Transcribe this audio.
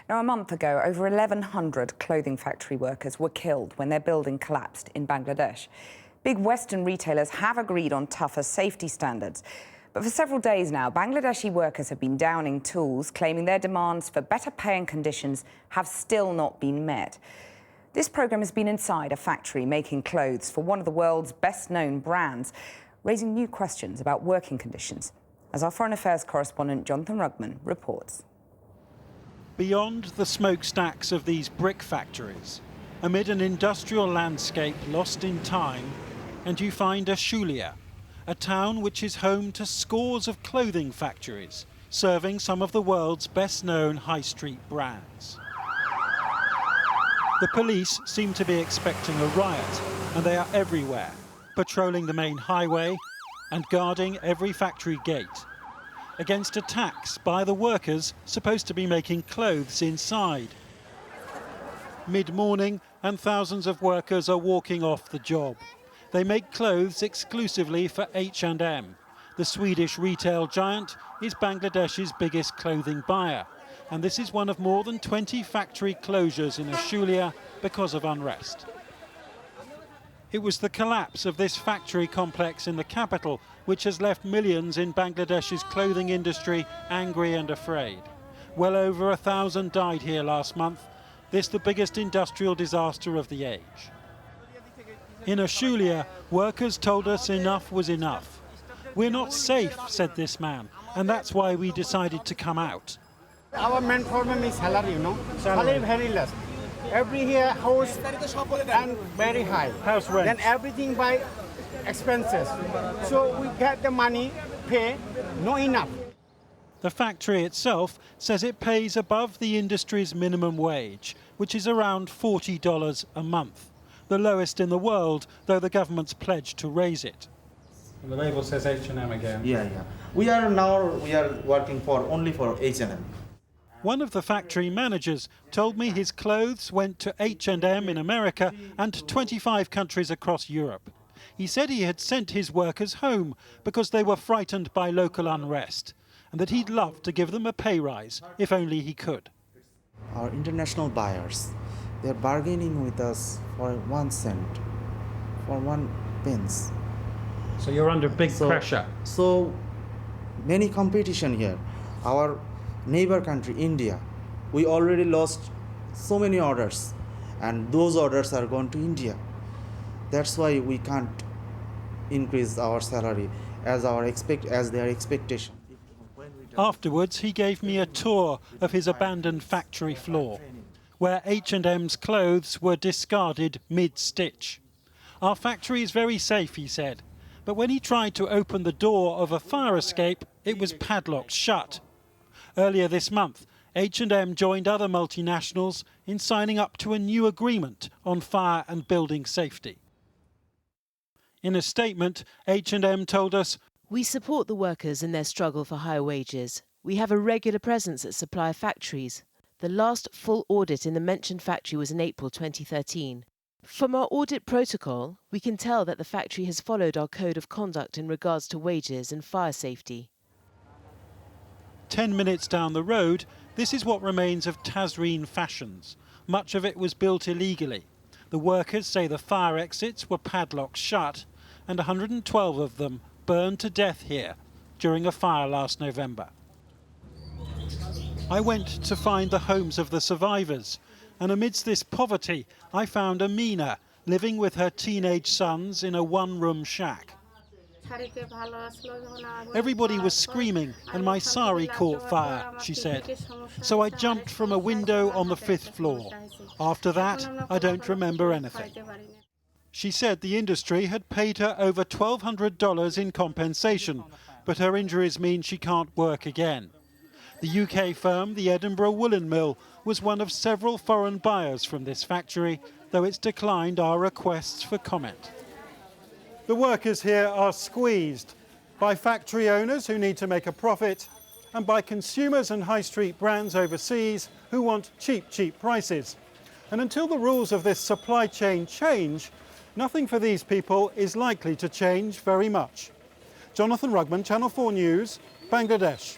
Now, a month ago, over 1,100 clothing factory workers were killed when their building collapsed in Bangladesh. Big Western retailers have agreed on tougher safety standards. But for several days now, Bangladeshi workers have been downing tools, claiming their demands for better pay and conditions have still not been met. This programme has been inside a factory making clothes for one of the world's best-known brands, raising new questions about working conditions, as our Foreign Affairs correspondent Jonathan Rugman reports. Beyond the smokestacks of these brick factories, amid an industrial landscape lost in time, and you find Ashulia, a town which is home to scores of clothing factories, serving some of the world's best-known high street brands. The police seem to be expecting a riot, and they are everywhere, patrolling the main highway and guarding every factory gate, against attacks by the workers supposed to be making clothes inside. Mid-morning, and thousands of workers are walking off the job. They make clothes exclusively for H&M. The Swedish retail giant is Bangladesh's biggest clothing buyer, and this is one of more than 20 factory closures in Ashulia because of unrest. It was the collapse of this factory complex in the capital which has left millions in Bangladesh's clothing industry angry and afraid. Well over 1,000 died here last month, this the biggest industrial disaster of the age. In Ashulia, workers told us enough was enough. We're not safe, said this man, and that's why we decided to come out. Our main problem is salary, Salary very less. Every year house and very high. House rent. Then everything by expenses. So we get the money, pay, not enough. The factory itself says it pays above the industry's minimum wage, which is around $40 a month. The lowest in the world, though the government's pledged to raise it. The label says H&M again. Yeah. We are working only for H&M. One of the factory managers told me his clothes went to H&M in America and 25 countries across Europe. He said he had sent his workers home because they were frightened by local unrest, and that he'd love to give them a pay rise if only he could. Our international buyers, they're bargaining with us for 1 cent, for 1 pence. So you're under big pressure. So many competition here. Our neighbor country, India, we already lost so many orders, and those orders are gone to India. That's why we can't increase our salary as their expectation. Afterwards, he gave me a tour of his abandoned factory floor, where H&M's clothes were discarded mid-stitch. Our factory is very safe, he said, but when he tried to open the door of a fire escape, it was padlocked shut. Earlier this month, H&M joined other multinationals in signing up to a new agreement on fire and building safety. In a statement, H&M told us, "We support the workers in their struggle for higher wages. We have a regular presence at supplier factories. The last full audit in the mentioned factory was in April 2013. From our audit protocol, we can tell that the factory has followed our code of conduct in regards to wages and fire safety." 10 minutes down the road, this is what remains of Tazreen Fashions. Much of it was built illegally. The workers say the fire exits were padlocked shut, and 112 of them burned to death here during a fire last November. I went to find the homes of the survivors, and amidst this poverty, I found Amina living with her teenage sons in a one-room shack. Everybody was screaming and my sari caught fire, she said. So I jumped from a window on the 5th floor. After that, I don't remember anything. She said the industry had paid her over $1,200 in compensation, but her injuries mean she can't work again. The UK firm, the Edinburgh Woolen Mill, was one of several foreign buyers from this factory, though it's declined our requests for comment. The workers here are squeezed by factory owners who need to make a profit and by consumers and high street brands overseas who want cheap prices. And until the rules of this supply chain change, nothing for these people is likely to change very much. Jonathan Rugman, Channel 4 News, Bangladesh.